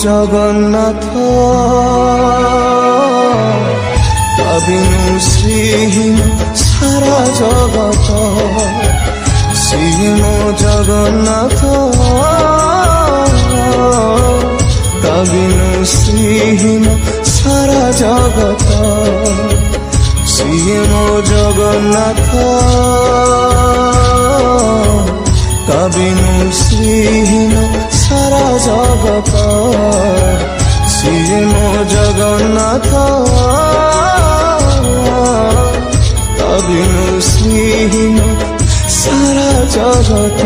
জগন্নাথ তবিনু শ্রীহীন সারা জগত শ্রী মো জগন্নাথ তবিনু শ্রীহীন সারা জগত শ্রী মো জগন্নাথ তবিনু শ্রীহীন সারা জগত শ্রী মো জগন্নাথ তবিনু শ্রীহীন সারা জগত।